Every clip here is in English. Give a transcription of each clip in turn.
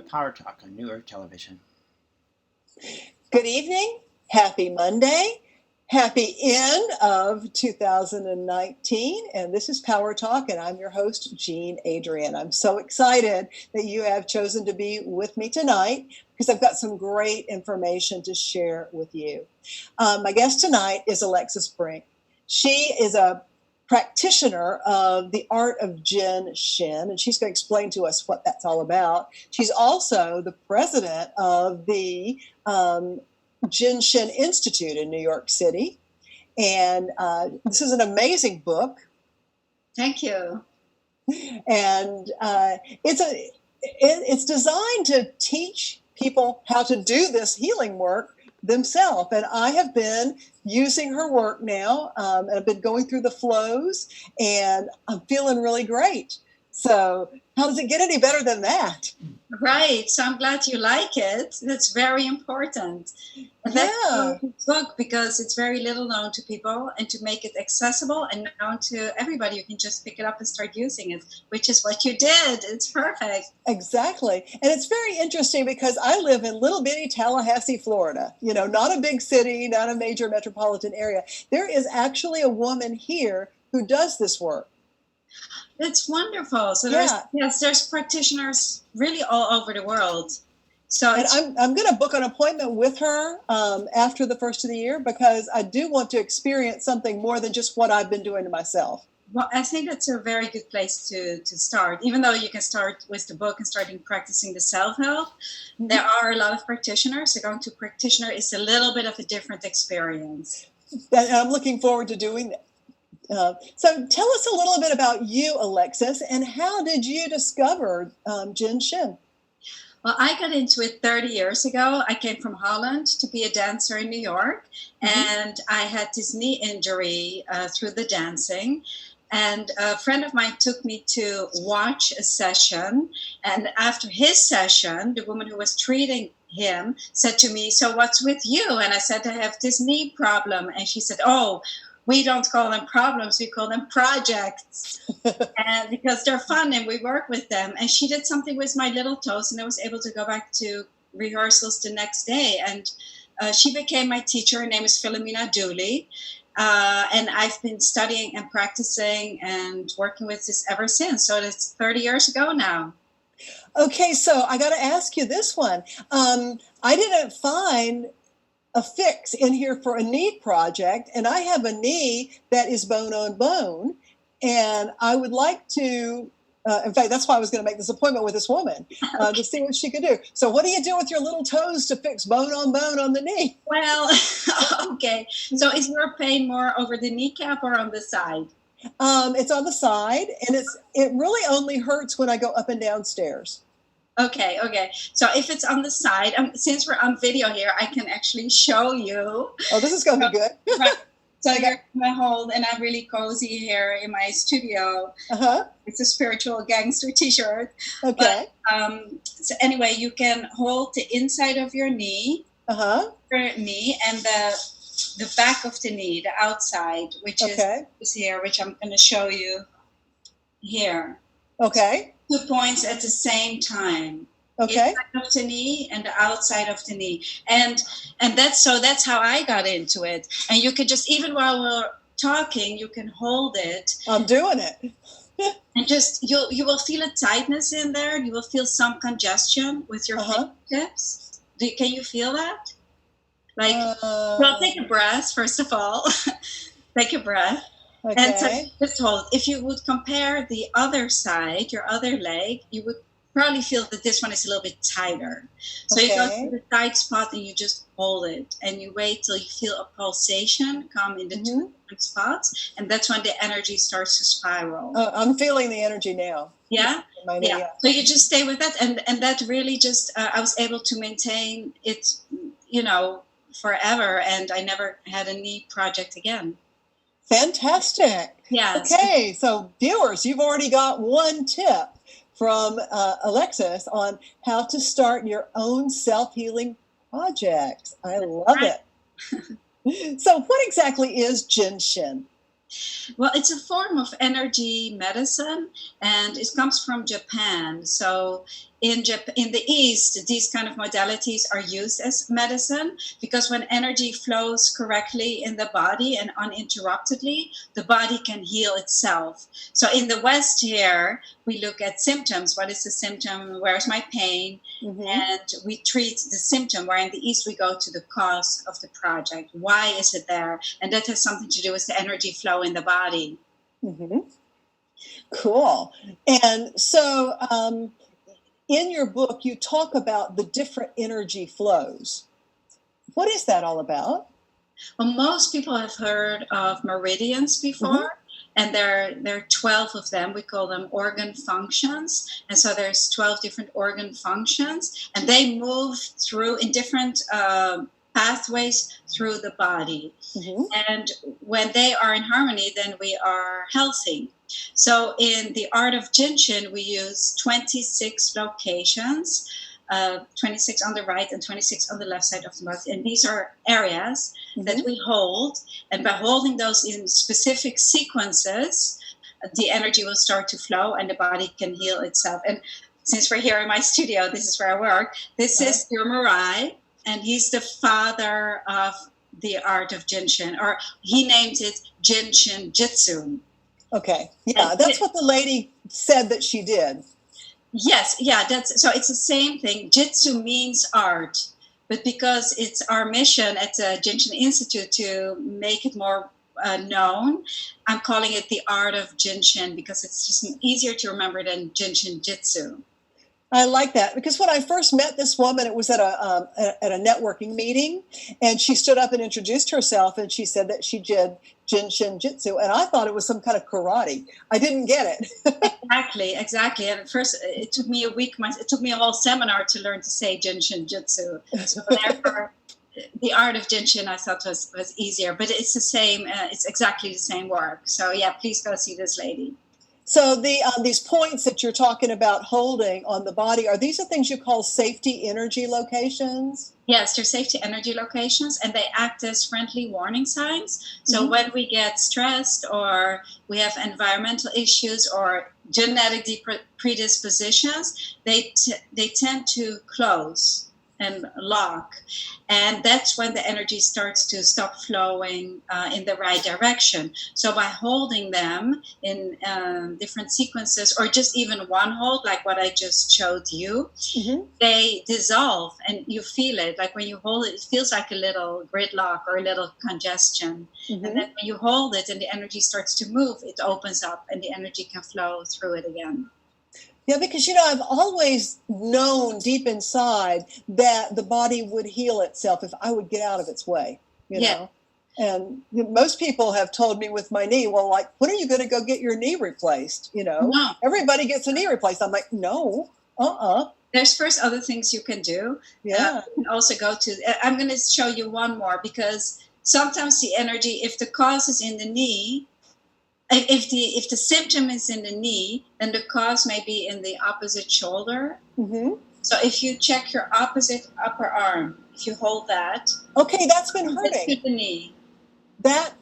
Power Talk on New Earth Television. Good evening. Happy Monday. Happy end of 2019. And this is Power Talk, and I'm your host, Jean Adrienne. I'm so excited that you have chosen to be with me tonight because I've got some great information to share with you. My guest tonight is Alexis Brink. She is a practitioner of the art of Jin Shin, and she's going to explain to us what that's all about. She's also the president of the Jin Shin Institute in New York City, and this is an amazing book. Thank you. And it's designed to teach people how to do this healing work themselves. And I have been using her work now, and I've been going through the flows, and I'm feeling really great. So how does it get any better than that? Right. So I'm glad you like it. That's very important. And that's a good book because it's very little known to people, and to make it accessible and known to everybody, you can just pick it up and start using it, which is what you did. It's perfect. Exactly. And it's very interesting because I live in little bitty Tallahassee, Florida, not a big city, not a major metropolitan area. There is actually a woman here who does this work. It's wonderful. So there's practitioners really all over the world. So I'm going to book an appointment with her after the first of the year because I do want to experience something more than just what I've been doing to myself. Well, I think that's a very good place to start. Even though you can start with the book and starting practicing the self-help, there are a lot of practitioners. So going to a practitioner is a little bit of a different experience. And I'm looking forward to doing that. So tell us a little bit about you, Alexis, and how did you discover Jin Shin? Well, I got into it 30 years ago. I came from Holland to be a dancer in New York, and I had this knee injury through the dancing. And a friend of mine took me to watch a session, and after his session, the woman who was treating him said to me, "So what's with you?" And I said, "I have this knee problem." And she said, "Oh, we don't call them problems, we call them projects." And because they're fun and we work with them. And she did something with my little toes, and I was able to go back to rehearsals the next day. And she became my teacher. Her name is Philomena Dooley. And I've been studying and practicing and working with this ever since. So that's 30 years ago now. Okay, so I got to ask you this one. I didn't find a fix in here for a knee project, and I have a knee that is bone on bone, and I would like to, in fact, that's why I was going to make this appointment with this woman to see what she could do. So what do you do with your little toes to fix bone on the knee? Well, okay. So is your pain more over the kneecap or on the side? It's on the side, and it really only hurts when I go up and down stairs. Okay. So if it's on the side, since we're on video here, I can actually show you. Oh, this is going to be good. Right. So you're going to hold, and I'm really cozy here in my studio. It's a spiritual gangster t-shirt. Okay. But, so anyway, you can hold the inside of your knee, your knee, and the back of the knee, the outside, which is here, which I'm going to show you here. Okay. 2 points at the same time. Okay. Inside of the knee and the outside of the knee. And that's how I got into it. And you could just, even while we're talking, you can hold it. I'm doing it. And just, you will feel a tightness in there. You will feel some congestion with your fingertips. Can you feel that? Well, take a breath, first of all. Take a breath. Okay. And so just hold. If you would compare the other side, your other leg, you would probably feel that this one is a little bit tighter. So you go to the tight spot and you just hold it. And you wait till you feel a pulsation come in the two different spots. And that's when the energy starts to spiral. I'm feeling the energy now. Yeah? Yeah. So you just stay with that. And that really just, I was able to maintain it, forever. And I never had a knee project again. Fantastic. Yes. Okay, so viewers, you've already got one tip from Alexis on how to start your own self-healing projects. I love it. So what exactly is Jin Shin? Well, it's a form of energy medicine, and it comes from Japan. So in the East, these kind of modalities are used as medicine because when energy flows correctly in the body and uninterruptedly, the body can heal itself. So in the West here, we look at symptoms. What is the symptom? Where's my pain? And we treat the symptom, where in the East we go to the cause of the project. Why is it there? And that has something to do with the energy flow in the body. Cool. And so in your book, you talk about the different energy flows. What is that all about? Well, most people have heard of meridians before. And there are 12 of them. We call them organ functions. And so there's 12 different organ functions. And they move through in different pathways through the body. And when they are in harmony, then we are healthy. So in the art of Jin Shin, we use 26 locations, 26 on the right and 26 on the left side of the body. And these are areas that we hold. And by holding those in specific sequences, the energy will start to flow and the body can heal itself. And since we're here in my studio, this is where I work. This is your Mirai, and he's the father of the art of Jin Shin, or he named it Jin Shin Jitsu. Okay. Yeah, that's what the lady said that she did. Yes, yeah, so it's the same thing. Jitsu means art, but because it's our mission at the Jin Shin Institute to make it more known, I'm calling it the art of Jin Shin because it's just easier to remember than Jin Shin Jitsu. I like that because when I first met this woman, it was at a networking meeting, and she stood up and introduced herself, and she said that she did Jin Shin Jitsu, and I thought it was some kind of karate. I didn't get it. Exactly. And at first, it took me a week. It took me a whole seminar to learn to say Jin Shin Jitsu. So therefore, the art of Jin Shin I thought was easier, but it's the same. It's exactly the same work. So yeah, please go see this lady. So these points that you're talking about holding on the body, are these the things you call safety energy locations? Yes, they're safety energy locations, and they act as friendly warning signs. So when we get stressed or we have environmental issues or genetic predispositions, they tend to close and lock. And that's when the energy starts to stop flowing in the right direction. So by holding them in different sequences, or just even one hold, like what I just showed you, they dissolve and you feel it. Like when you hold it, it feels like a little gridlock or a little congestion. And then when you hold it and the energy starts to move, it opens up and the energy can flow through it again. Yeah, because, I've always known deep inside that the body would heal itself if I would get out of its way, you know. And most people have told me with my knee, well, like, when are you going to go get your knee replaced? No. Everybody gets a knee replaced. I'm like, no, There's first other things you can do. Yeah. You can also go to, I'm going to show you one more because sometimes the energy, if the cause is in the knee, if the symptom is in the knee, then the cause may be in the opposite shoulder. So if you check your opposite upper arm, if you hold that, okay, that's been hurting. To the knee. That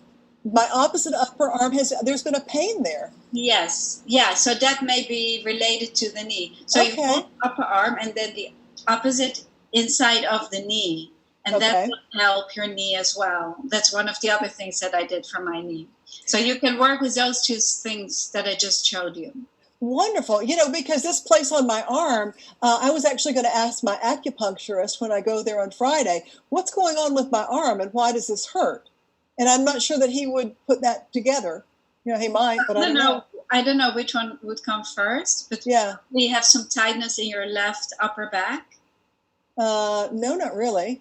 my opposite upper arm there's been a pain there. Yes, yeah. So that may be related to the knee. So you hold upper arm and then the opposite inside of the knee, and that will help your knee as well. That's one of the other things that I did for my knee. So you can work with those two things that I just showed you. Wonderful. Because this place on my arm, I was actually going to ask my acupuncturist when I go there on Friday, what's going on with my arm and why does this hurt? And I'm not sure that he would put that together. He might, but I don't know. I don't know which one would come first, but we have some tightness in your left upper back. No, not really.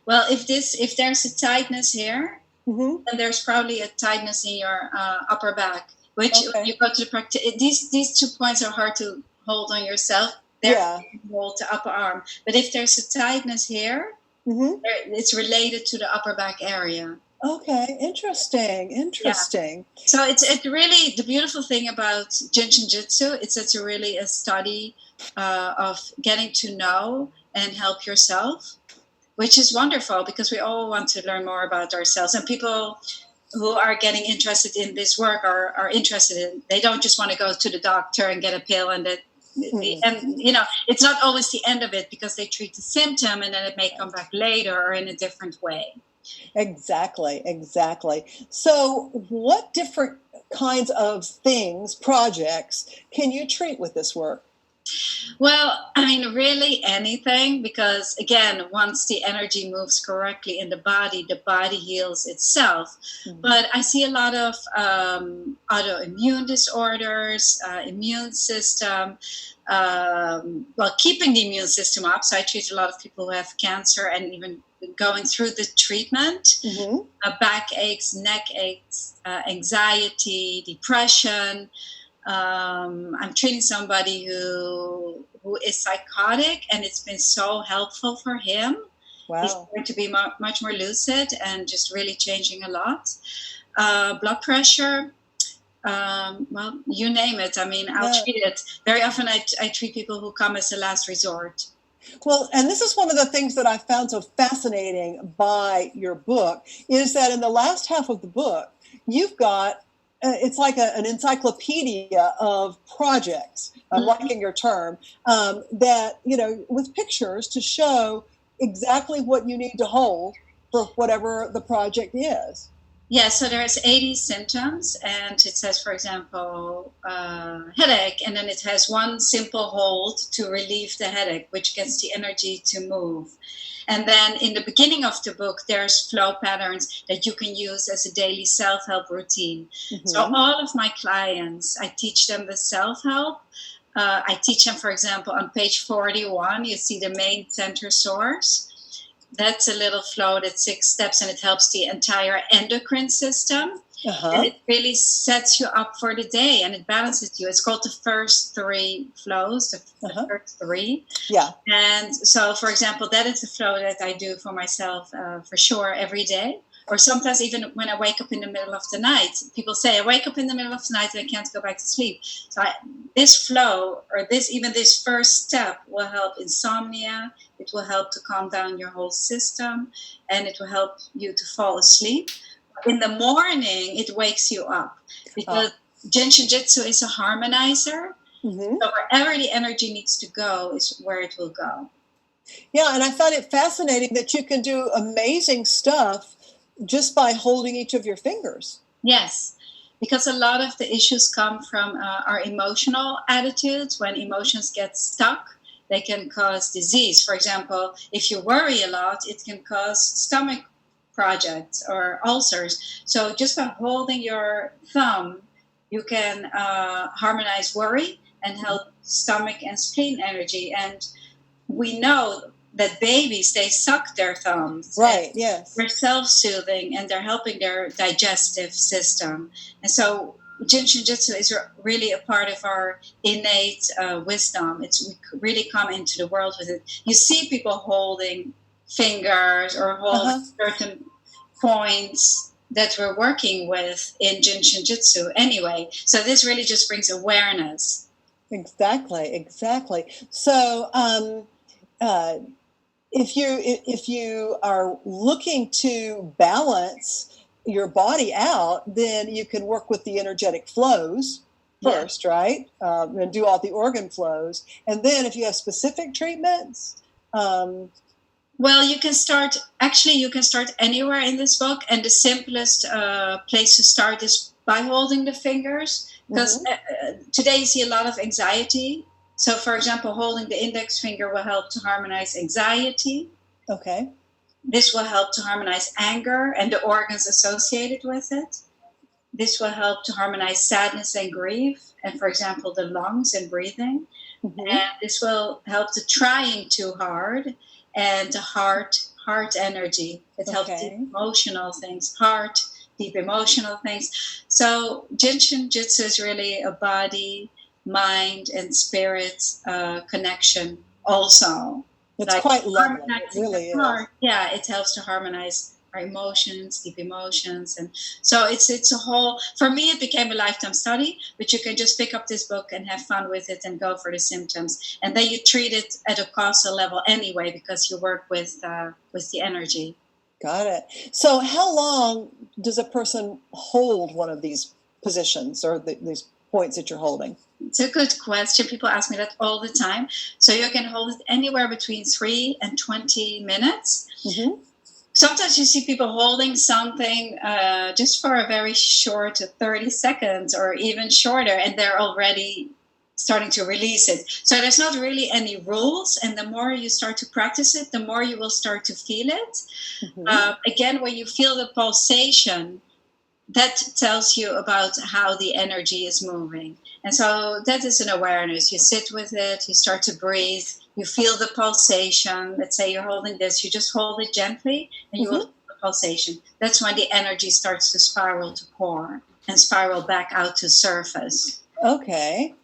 Well, if there's a tightness here, then there's probably a tightness in your upper back, which you go to the practice. These 2 points are hard to hold on yourself. You hold the upper arm. But if there's a tightness here, it's related to the upper back area. Okay, interesting. Yeah. So it's really the beautiful thing about Jin Shin Jitsu. It's really a study of getting to know and help yourself, which is wonderful because we all want to learn more about ourselves. And people who are getting interested in this work are interested in. They don't just want to go to the doctor and get a pill and And it's not always the end of it, because they treat the symptom and then it may come back later or in a different way. Exactly. So what different kinds of things, projects, can you treat with this work? Well, I mean, really anything, because again, once the energy moves correctly in the body heals itself. Mm-hmm. But I see a lot of autoimmune disorders, immune system, keeping the immune system up. So I treat a lot of people who have cancer and even going through the treatment, mm-hmm. Backaches, neck aches, anxiety, depression. I'm treating somebody who is psychotic, and it's been so helpful for him. Wow. He's going to be much more lucid and just really changing a lot. Blood pressure, you name it. I mean, I'll treat it. Very often I treat people who come as a last resort. Well, and this is one of the things that I found so fascinating by your book, is that in the last half of the book, you've got it's like an encyclopedia of projects, I'm liking your term, that, with pictures to show exactly what you need to hold for whatever the project is. Yeah, so there's 80 symptoms, and it says, for example, headache, and then it has one simple hold to relieve the headache, which gets the energy to move. And then in the beginning of the book, there's flow patterns that you can use as a daily self-help routine. Mm-hmm. So all of my clients, I teach them the self-help. I teach them, for example, on page 41, you see the main center source. That's a little flow that's 6 steps, and it helps the entire endocrine system. Uh-huh. And it really sets you up for the day, and it balances you. It's called the first 3 flows, the first 3. Yeah. And so, for example, that is a flow that I do for myself for sure every day. Or sometimes even when I wake up in the middle of the night. People say, I wake up in the middle of the night and I can't go back to sleep. So this flow, or this first step, will help insomnia. It will help to calm down your whole system, and it will help you to fall asleep. In the morning, it wakes you up, because Jin Shin is a harmonizer. Mm-hmm. So wherever the energy needs to go is where it will go. Yeah, and I found it fascinating that you can do amazing stuff just by holding each of your fingers. Yes, because a lot of the issues come from our emotional attitudes. When emotions get stuck, they can cause disease. For example, if you worry a lot, it can cause stomach projects or ulcers. So just by holding your thumb, you can harmonize worry and help stomach and spleen energy. And we know that babies, they suck their thumbs. Right, yes. They're self-soothing, and they're helping their digestive system. And so Jin Shin Jitsu is really a part of our innate wisdom. We really come into the world with it. You see people holding fingers or holding certain points that we're working with in Jin Shin Jitsu anyway. So this really just brings awareness. Exactly. So if you are looking to balance your body out, then you can work with the energetic flows first, right? And do all the organ flows. And then if you have specific treatments, well, you can start anywhere in this book. And the simplest place to start is by holding the fingers. Because today you see a lot of anxiety. So, for example, holding the index finger will help to harmonize anxiety. Okay. This will help to harmonize anger and the organs associated with it. This will help to harmonize sadness and grief, and, for example, the lungs and breathing. Mm-hmm. And this will help to trying too hard and the heart energy. It helps deep emotional things, deep emotional things. So Jin Shin Jitsu is really a body, mind, and spirit connection also. It's quite lovely. It really is. Yeah, it helps to harmonize our emotions, deep emotions. And so it's a whole, for me, it became a lifetime study, but you can just pick up this book and have fun with it and go for the symptoms. And then you treat it at a causal level anyway, because you work with the energy. Got it. So how long does a person hold one of these positions or these points that you're holding? It's a good question. People ask me that all the time. So you can hold it anywhere between 3 and 20 minutes. Mm-hmm. Sometimes you see people holding something just for a very short 30 seconds or even shorter, and they're already starting to release it. So there's not really any rules. And the more you start to practice it, the more you will start to feel it. Mm-hmm. Again, when you feel the pulsation, that tells you about how the energy is moving. And so that is an awareness. You sit with it, you start to breathe, you feel the pulsation. Let's say you're holding this, you just hold it gently and you will feel the pulsation. That's when the energy starts to spiral to core and spiral back out to surface. Okay.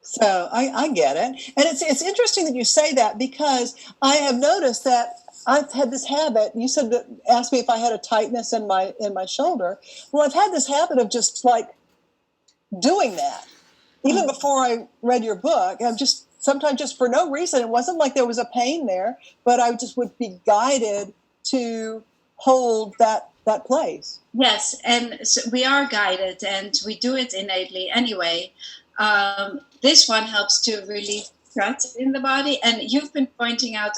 So I get it. And it's interesting that you say that, because I have noticed that I've had this habit. You said that, asked me if I had a tightness in my shoulder. Well, I've had this habit of just like doing that. Even before I read your book, I'm just sometimes just for no reason. It wasn't like there was a pain there, but I just would be guided to hold that place. Yes, and so we are guided and we do it innately anyway. This one helps to relieve stress in the body. And you've been pointing out,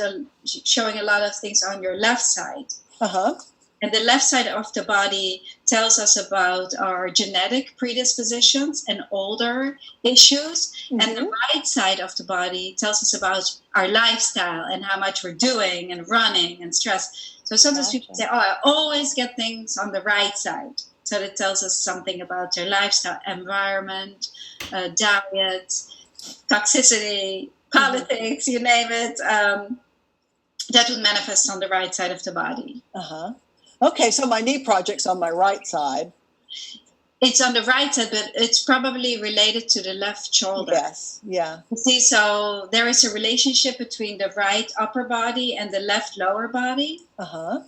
showing a lot of things on your left side. Uh-huh. And the left side of the body tells us about our genetic predispositions and older issues. Mm-hmm. And the right side of the body tells us about our lifestyle and how much we're doing and running and stress. So sometimes people say, oh, I always get things on the right side. So that tells us something about their lifestyle, environment, diet, toxicity, politics, you name it. That would manifest on the right side of the body. Uh-huh. Okay, so my knee project's on my right side. It's on the right side, but it's probably related to the left shoulder. Yes, yeah. You see, so there is a relationship between the right upper body and the left lower body. Uh-huh.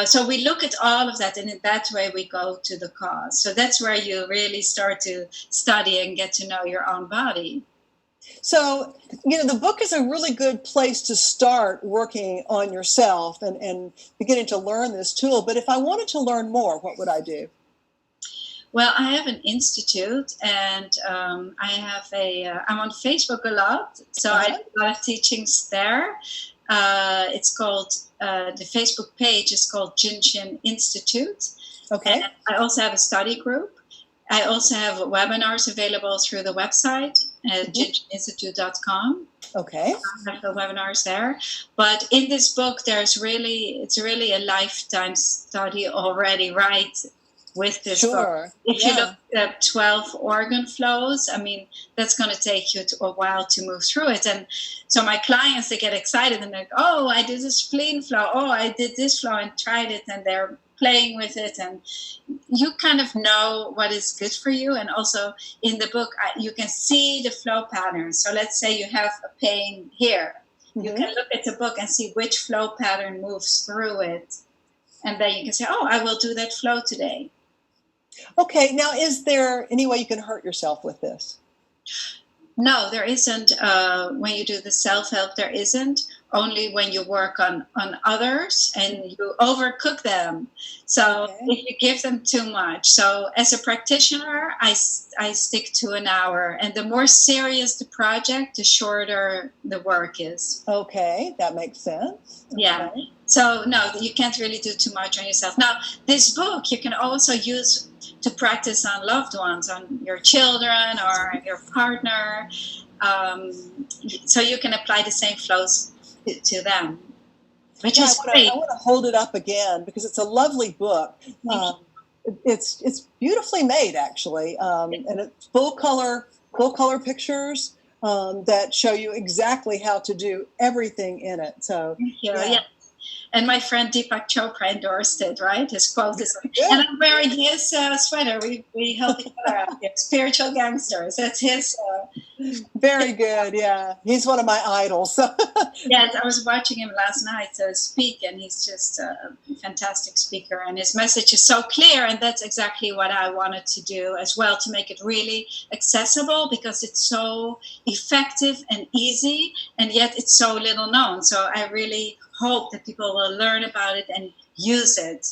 So we look at all of that, and in that way we go to the cause. So that's where you really start to study and get to know your own body. So, the book is a really good place to start working on yourself and beginning to learn this tool. But if I wanted to learn more, what would I do? Well, I have an institute, and I'm on Facebook a lot. So I do a lot of teachings there. It's called, the Facebook page is called Jin Shin Institute. Okay. And I also have a study group. I also have webinars available through the website at jinshininstitute.com. Okay. I have the webinars there. But in this book, it's really a lifetime study already, right? With this book. If you look at 12 organ flows, I mean, that's going to take you a while to move through it. And so my clients, they get excited and they're like, oh, I did this spleen flow. Oh, I did this flow and tried it. And they're playing with it. And you kind of know what is good for you. And also in the book, you can see the flow patterns. So let's say you have a pain here. Mm-hmm. You can look at the book and see which flow pattern moves through it. And then you can say, oh, I will do that flow today. Okay, now is there any way you can hurt yourself with this? No, there isn't. When you do the self-help, there isn't. Only when you work on others and you overcook them. So if you give them too much. So as a practitioner, I stick to an hour. And the more serious the project, the shorter the work is. Okay, that makes sense. Okay. Yeah. So no, you can't really do too much on yourself. Now, this book you can also use to practice on loved ones, on your children or your partner. So you can apply the same flows to them, which is great. I want to hold it up again because it's a lovely book. It's beautifully made, actually, and it's full color pictures that show you exactly how to do everything in it. So thank you. Yeah. And my friend Deepak Chopra endorsed it, right? His quote is, and I'm wearing his sweater. We help each other out here. Spiritual gangsters. That's his. Very good. Yeah. He's one of my idols. Yes, I was watching him last night speak, and he's just a fantastic speaker. And his message is so clear. And that's exactly what I wanted to do as well, to make it really accessible, because it's so effective and easy, and yet it's so little known. So I really hope that people will learn about it and use it.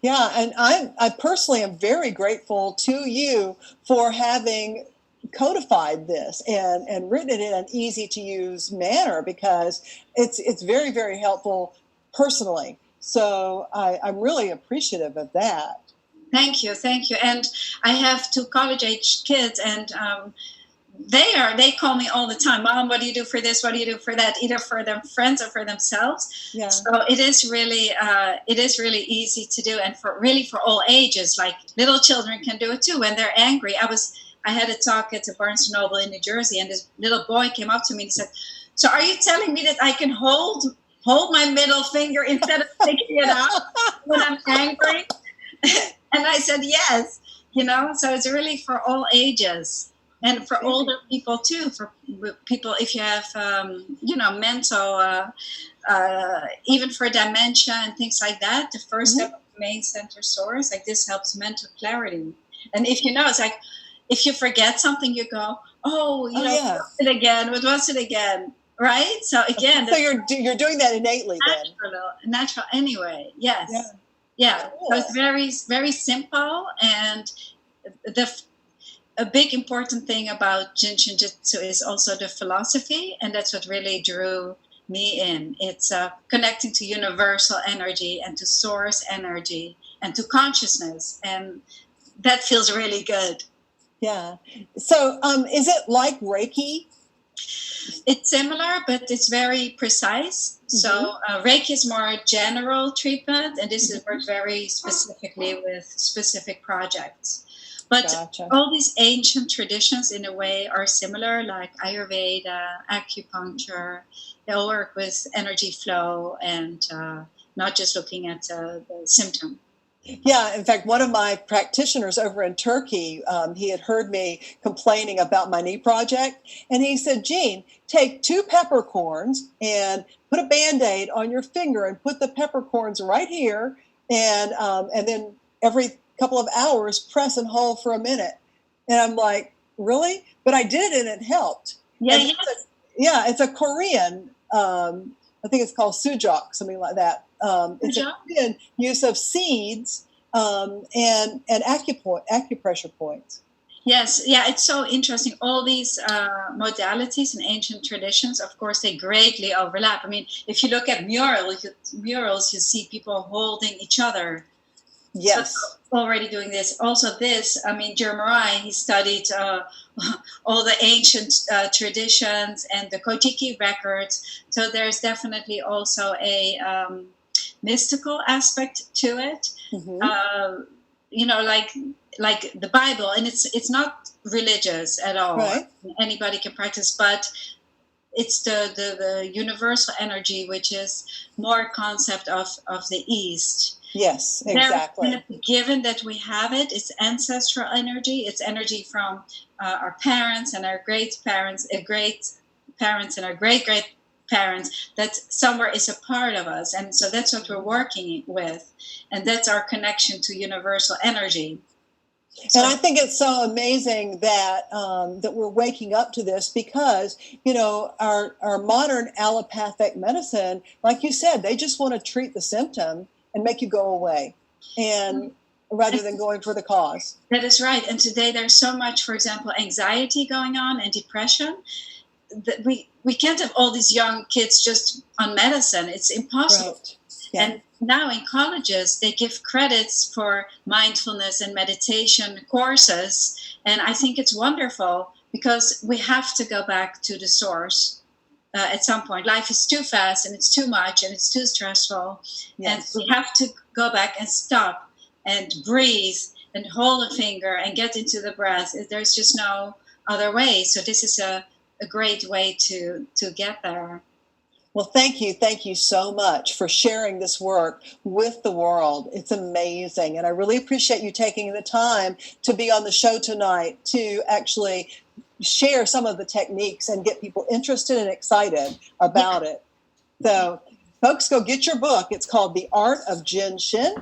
Yeah, and I personally am very grateful to you for having codified this and written it in an easy to use manner, because it's very, very helpful personally. So I'm really appreciative of that. Thank you. And I have 2 college-age kids, and they call me all the time, Mom, what do you do for this? What do you do for that? Either for their friends or for themselves. Yeah. So it is really easy to do, and for all ages. Like little children can do it too when they're angry. I had a talk at the Barnes & Noble in New Jersey, and this little boy came up to me and said, "So are you telling me that I can hold my middle finger instead of sticking it out when I'm angry?" And I said, "Yes." So it's really for all ages. And for older people too, for people, if you have, mental, even for dementia and things like that, the first step of the main center source, like this helps mental clarity. And if it's like, if you forget something, you go, what was it again? Right? So again, so you're doing that innately natural anyway. Yes. Yeah. Cool. So it's very, very simple, and a big important thing about Jin Shin Jitsu is also the philosophy, and that's what really drew me in. It's connecting to universal energy and to source energy and to consciousness, and that feels really good. Yeah. So is it like Reiki? It's similar, but it's very precise. Mm-hmm. So Reiki is more general treatment, and this works very specifically with specific projects. But gotcha. All these ancient traditions, in a way, are similar, like Ayurveda, acupuncture. They all work with energy flow and not just looking at the symptom. Yeah, in fact, one of my practitioners over in Turkey, he had heard me complaining about my knee project, and he said, "Jean, take 2 peppercorns and put a Band-Aid on your finger and put the peppercorns right here, and then every couple of hours press and hold for a minute." And I'm like, really? But I did it and it helped. Yeah. It's a Korean, I think it's called sujok, something like that. It's a Korean use of seeds and acupressure points. Yes, yeah, it's so interesting. All these modalities and ancient traditions, of course, they greatly overlap. I mean, if you look at murals, you see people holding each other. Yes. So already doing this. Also this, Jeremiah, he studied all the ancient traditions and the Kojiki records. So there's definitely also a mystical aspect to it. Mm-hmm. Like the Bible, and it's not religious at all. Right. Anybody can practice, but it's the universal energy, which is more concept of the East. Yes, exactly. Given that we have it, it's ancestral energy. It's energy from our parents and our great-parents, great-parents and our great-great-parents, that somewhere is a part of us. And so that's what we're working with. And that's our connection to universal energy. And I think it's so amazing that that we're waking up to this, because, our modern allopathic medicine, like you said, they just want to treat the symptom and make you go away, and rather than going for the cause. That is right. And today there's so much, for example, anxiety going on and depression, that we can't have all these young kids just on medicine. It's impossible. Right. Yeah. And now in colleges, they give credits for mindfulness and meditation courses. And I think it's wonderful, because we have to go back to the source. At some point, life is too fast and it's too much and it's too stressful. Yes. And we have to go back and stop and breathe and hold a finger and get into the breath. There's just no other way. So this is a great way to get there. Well, thank you so much for sharing this work with the world. It's amazing. And I really appreciate you taking the time to be on the show tonight to actually share some of the techniques and get people interested and excited about it. So, folks, go get your book. It's called The Art of Jin Shin.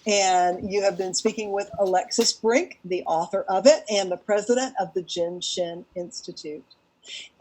And you have been speaking with Alexis Brink, the author of it and the president of the Jin Shin Institute.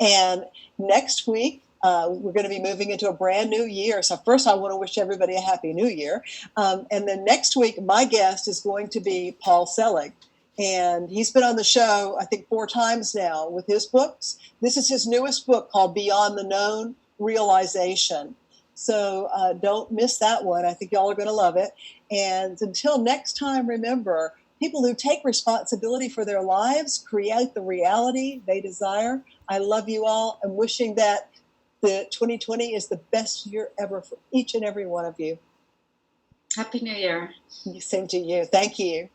And next week, we're going to be moving into a brand new year. So first, I want to wish everybody a happy new year. And then next week, my guest is going to be Paul Selig. And he's been on the show, I think, 4 times now with his books. This is his newest book called Beyond the Known, Realization. So don't miss that one. I think y'all are going to love it. And until next time, remember, people who take responsibility for their lives create the reality they desire. I love you all. I'm wishing that the 2020 is the best year ever for each and every one of you. Happy New Year. Same to you. Thank you.